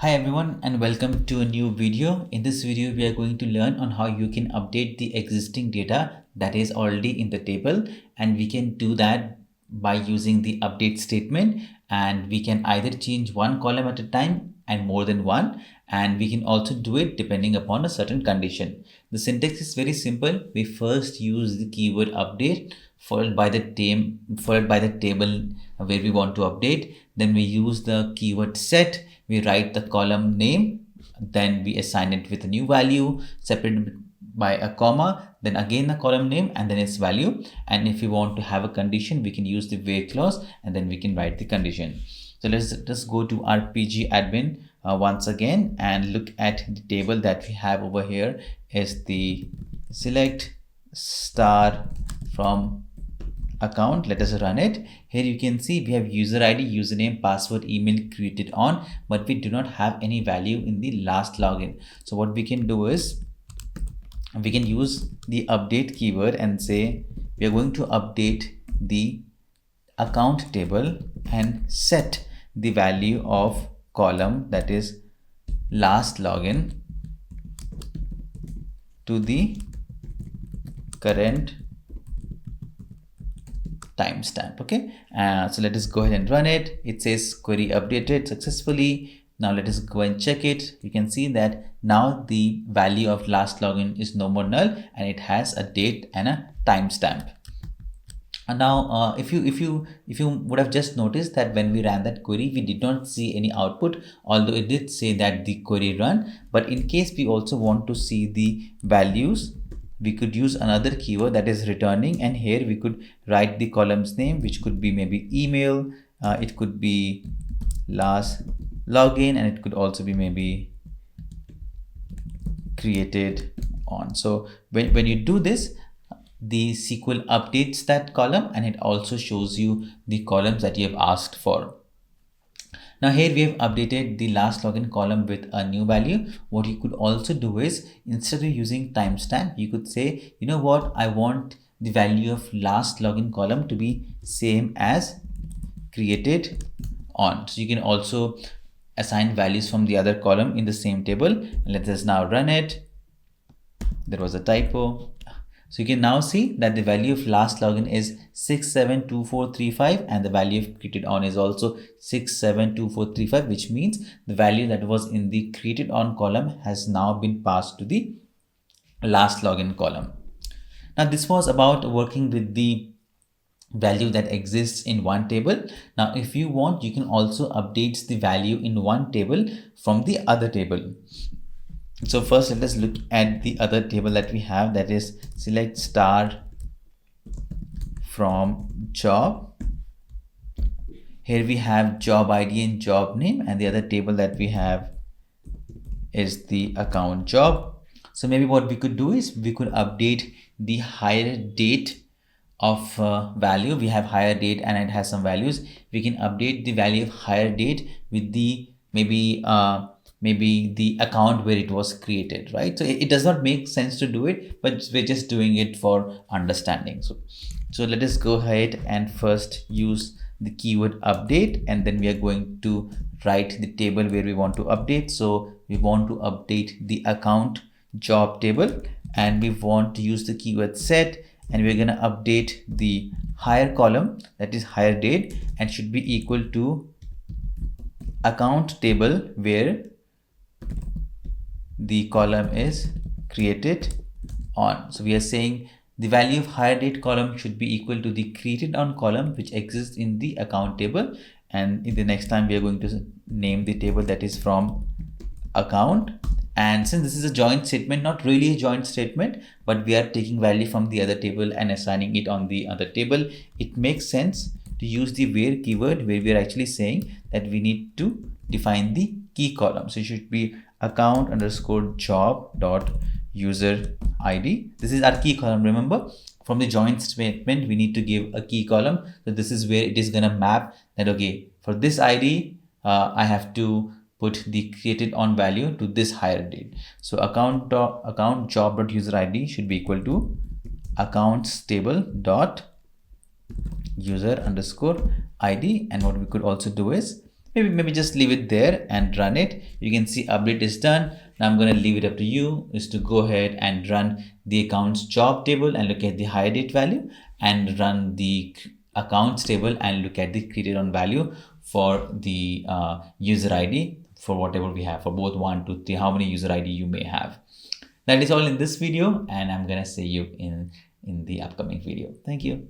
Hi everyone and welcome to a new video. In this video, we are going to learn on how you can update the existing data that is already in the table, and we can do that by using the update statement, and we can either change one column at a time and more than one, and we can also do it depending upon a certain condition. The syntax is very simple. We first use the keyword update followed by the table where we want to update. Then we use the keyword set. We write the column name, then we assign it with a new value separated by a comma, then again the column name and then its value. And if we want to have a condition, we can use the where clause and then we can write the condition. So let's just go to our PG admin once again and look at the table that we have over here is the select star from account. Let us run it. Here you can see we have user ID, username, password, email created on, but we do not have any value in the last login. So what we can do is we can use the update keyword and say we are going to update the account table and set the value of column that is last login to the current timestamp. Okay, so let us go ahead and run it. It says query updated successfully. Now let us go and check it. You can see that now the value of last login is no more null and it has a date and a timestamp. And now if you would have just noticed that when we ran that query, we did not see any output, although it did say that the query run. But in case we also want to see the values, we could use another keyword that is returning, and here we could write the column's name, which could be maybe email, it could be last login, and it could also be maybe created on. So when you do this, the SQL updates that column and it also shows you the columns that you have asked for. Now here we have updated the last login column with a new value. What you could also do is, instead of using timestamp, you could say, you know what, I want the value of last login column to be same as created on. So you can also assign values from the other column in the same table. Let us now run it. There was a typo. So you can now see that the value of last login is 672435 and the value of created on is also 672435, which means the value that was in the created on column has now been passed to the last login column. Now this was about working with the value that exists in one table. Now if you want, you can also update the value in one table from the other table. So first let us look at the other table that we have, that is select star from job. Here we have job ID and job name, and the other table that we have is the account job. So maybe what we could do is we could update the hire date of value. We have hire date and it has some values. We can update the value of hire date with the maybe the account where it was created, right? So it does not make sense to do it, but we're just doing it for understanding. So let us go ahead and first use the keyword update, and then we are going to write the table where we want to update. So we want to update the account job table, and we want to use the keyword set, and we're going to update the hire column, that is hire date, and should be equal to account table where the column is created on. So we are saying the value of hire date column should be equal to the created on column which exists in the account table, and in the next time we are going to name the table that is from account. And since this is a joint statement, not really a joint statement, but we are taking value from the other table and assigning it on the other table, it makes sense to use the where keyword, where we are actually saying that we need to define the key column. So it should be account underscore job dot user ID. This is our key column. Remember, from the joint statement we need to give a key column. So this is where it is going to map that, okay, for this ID I have to put the created on value to this hire date. So account job dot user ID should be equal to accounts table dot user underscore ID. And what we could also do is Maybe just leave it there and run it. You can see update is done. Now I'm going to leave it up to you is to go ahead and run the accounts job table and look at the hire date value, and run the accounts table and look at the created on value for the user ID for whatever we have for both 1, 2, 3, how many user ID you may have. That is all in this video, and I'm gonna see you in the upcoming video. Thank you.